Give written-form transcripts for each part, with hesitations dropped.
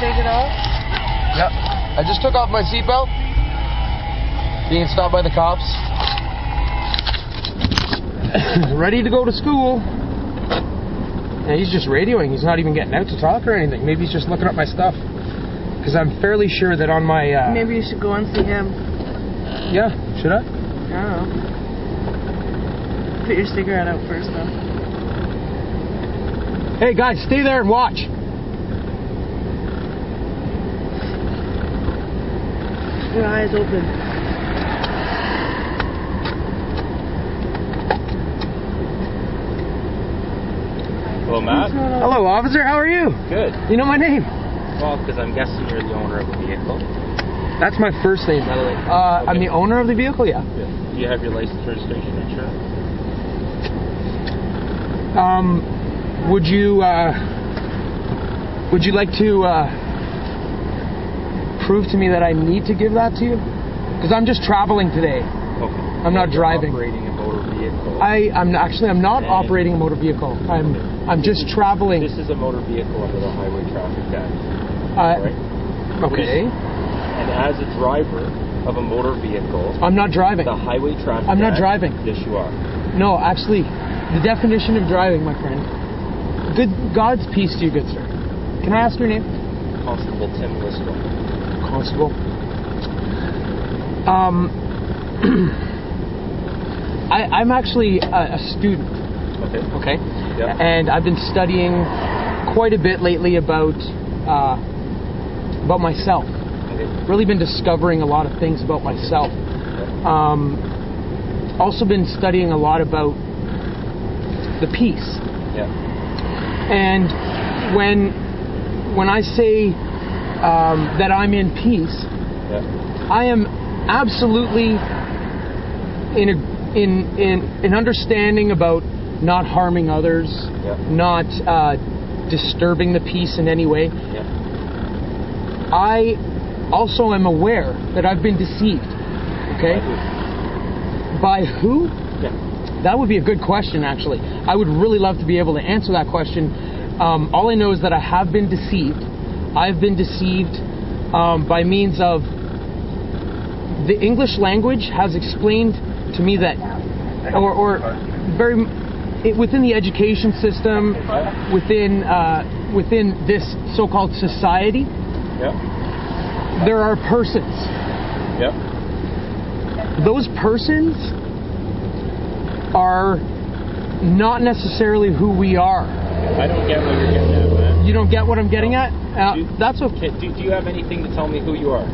take it off? Yep. I just took off my seatbelt. Being stopped by the cops. Ready to go to school. And he's just radioing. He's not even getting out to talk or anything. Maybe he's just looking up my stuff. Because I'm fairly sure that on my... Maybe you should go and see him. Yeah, should I? I don't know. Put your cigarette out first, though. Hey, guys, stay there and watch. Your eyes open. Hello, Matt. Hello, officer. How are you? Good. You know my name? Well, because I'm guessing you're the owner of the vehicle. That's my first name, by the way. I'm the owner of the vehicle, yeah. Do you have your license, registration, insurance? Would you like to prove to me that I need to give that to you? Because I'm just traveling today. Okay. I'm not driving. Operating a motor vehicle. I'm not operating a motor vehicle. I'm just traveling. This is a motor vehicle under the Highway Traffic Act. Right? Okay. And as a driver of a motor vehicle, I'm not driving. The Highway Traffic Act. I'm not driving. Yes, you are. No, actually, the definition of driving, my friend. Good God's peace to you, good sir. Can I ask your name? Constable Tim Lisco. Constable. I'm actually a student. Okay. Yeah. And I've been studying quite a bit lately about myself. Okay. Really been discovering a lot of things about myself. Also been studying a lot about the peace. Yeah. And when I say that I'm in peace, I am absolutely in understanding about not harming others, not disturbing the peace in any way. I also am aware that I've been deceived. Okay? By who? Yeah. That would be a good question, actually. I would really love to be able to answer that question. All I know is that I have been deceived. I've been deceived by means of the English language has explained to me that, or very within the education system, within this so-called society, there are persons. Those persons are not necessarily who we are. I don't get what you're getting at, man. You don't get what I'm getting at? That's okay. Do you have anything to tell me who you are?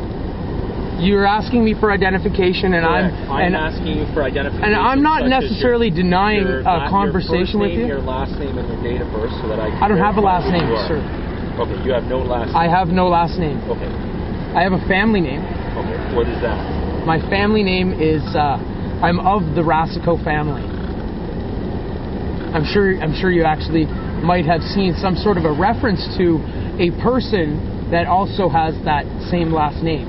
You're asking me for identification, and I'm asking you for identification. And I'm not necessarily denying a conversation with you. Your last name and your date of birth, so that I don't have a last name, sir. Okay, you have no last name. I have no last name. Okay. I have a family name. Okay, what is that? My family name is, I'm of the Rasico family. I'm sure you actually might have seen some sort of a reference to a person that also has that same last name.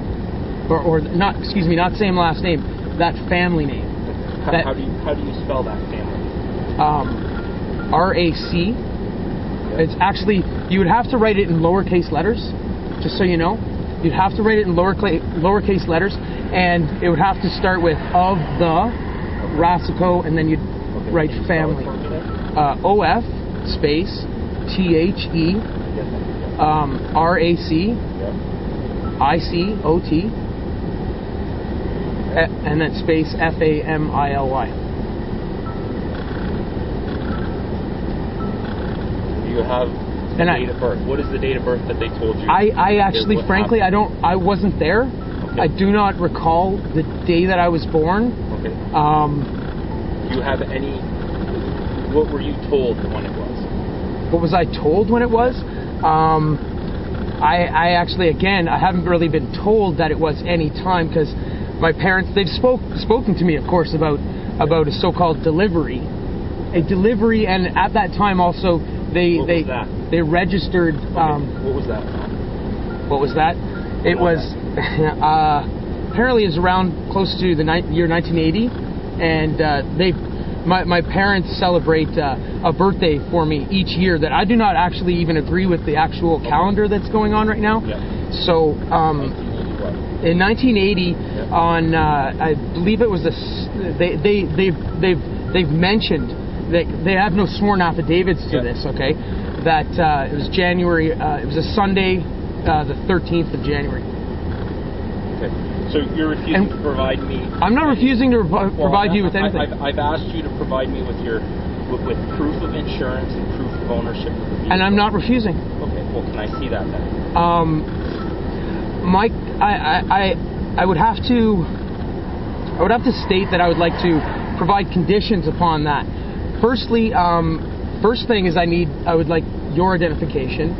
Or not, excuse me, not same last name, that family name. How do you spell that family? R-A-C. It's actually, you would have to write it in lowercase letters, just so you know. You'd have to write it in lowercase letters, and it would have to start with of the Rasico, and then you'd write family. O-F space T-H-E R-A-C I-C-O-T and then space F-A-M-I-L-Y. You have the date of birth. What is the date of birth that they told you? I actually, frankly, I wasn't there. Okay. I do not recall the day that I was born. Okay. Do you have any? What were you told when it was? What was I told when it was? I actually, again, I haven't really been told that it was any time, because my parents, they've spoken to me, of course, about a so-called delivery. A delivery, and at that time also they registered. What was that? What was that? It was apparently it was around close to the year 1980, and my parents celebrate a birthday for me each year that I do not actually even agree with the actual calendar that's going on right now. Yeah. So in 1980, on I believe it was they've mentioned that they have no sworn affidavits to this. Okay, that it was January. It was a Sunday, the 13th of January. Okay. So you're refusing to provide me... I'm not refusing to provide you with anything. I've asked you to provide me with with proof of insurance and proof of ownership of the vehicle. And I'm not refusing. Okay, well, can I see that then? Mike, I would have to state that I would like to provide conditions upon that. Firstly, first thing is I would like your identification.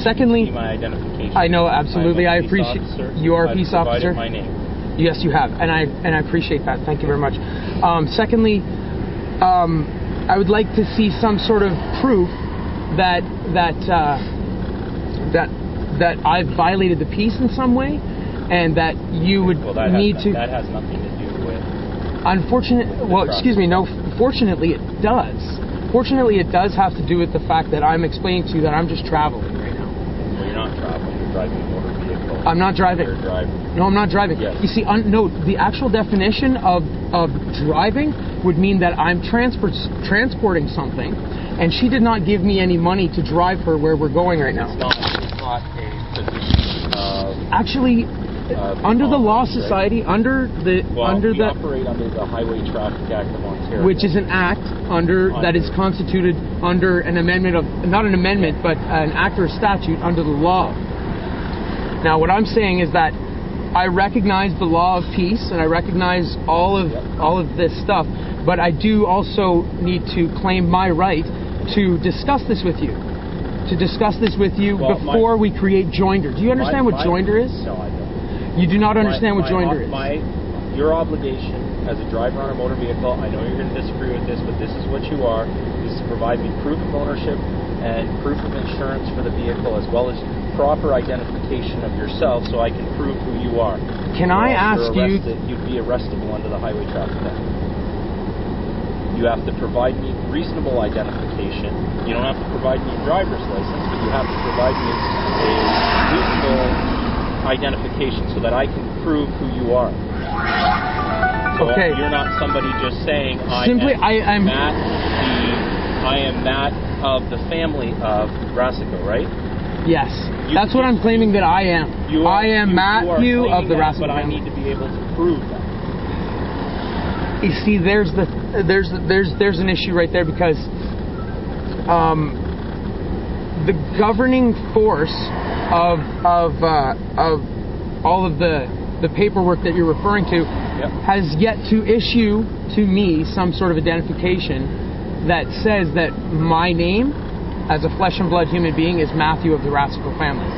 Secondly, my identification. I know, absolutely. I appreciate you are a peace officer. My name. Yes, you have, and I appreciate that. Thank you very much. Secondly, I would like to see some sort of proof that I've violated the peace in some way, and that you would need to. That has nothing to do with. Fortunately, it does. Fortunately, it does have to do with the fact that I'm explaining to you that I'm just traveling right now. Well, you're not traveling. You're driving a motor vehicle. I'm not driving. You're driving. No, I'm not driving. Yes. You see, no, the actual definition of driving would mean that I'm transporting something, and she did not give me any money to drive her where we're going right now. It's not a position of... Actually... under the Law Society, we operate under the Highway Traffic Act of Ontario, which is an act that is constituted under an amendment of, not an amendment, but an act or a statute under the law. Now, what I'm saying is that I recognize the law of peace, and I recognize all of this stuff, but I do also need to claim my right to discuss this with you. Before we create Joinder. Do you understand what Joinder is? No, I don't. You do not understand what Joinder is. Your obligation as a driver on a motor vehicle, I know you're going to disagree with this, but this is what you are, is to provide me proof of ownership and proof of insurance for the vehicle, as well as proper identification of yourself so I can prove who you are. Can I ask you... You'd be arrestable under the Highway Traffic Act. You have to provide me reasonable identification. You don't have to provide me a driver's license, but you have to provide me a reasonable identification so that I can prove who you are. So okay. You're not somebody just saying I am Matt of the family of Brassico, right? Yes. That's what I'm claiming that I am. I am Matthew of the Brassico family. But I need to be able to prove that. You see, there's an issue right there, because the governing force of all of the paperwork that you're referring to has yet to issue to me some sort of identification that says that my name as a flesh and blood human being is Matthew of the Brassico family.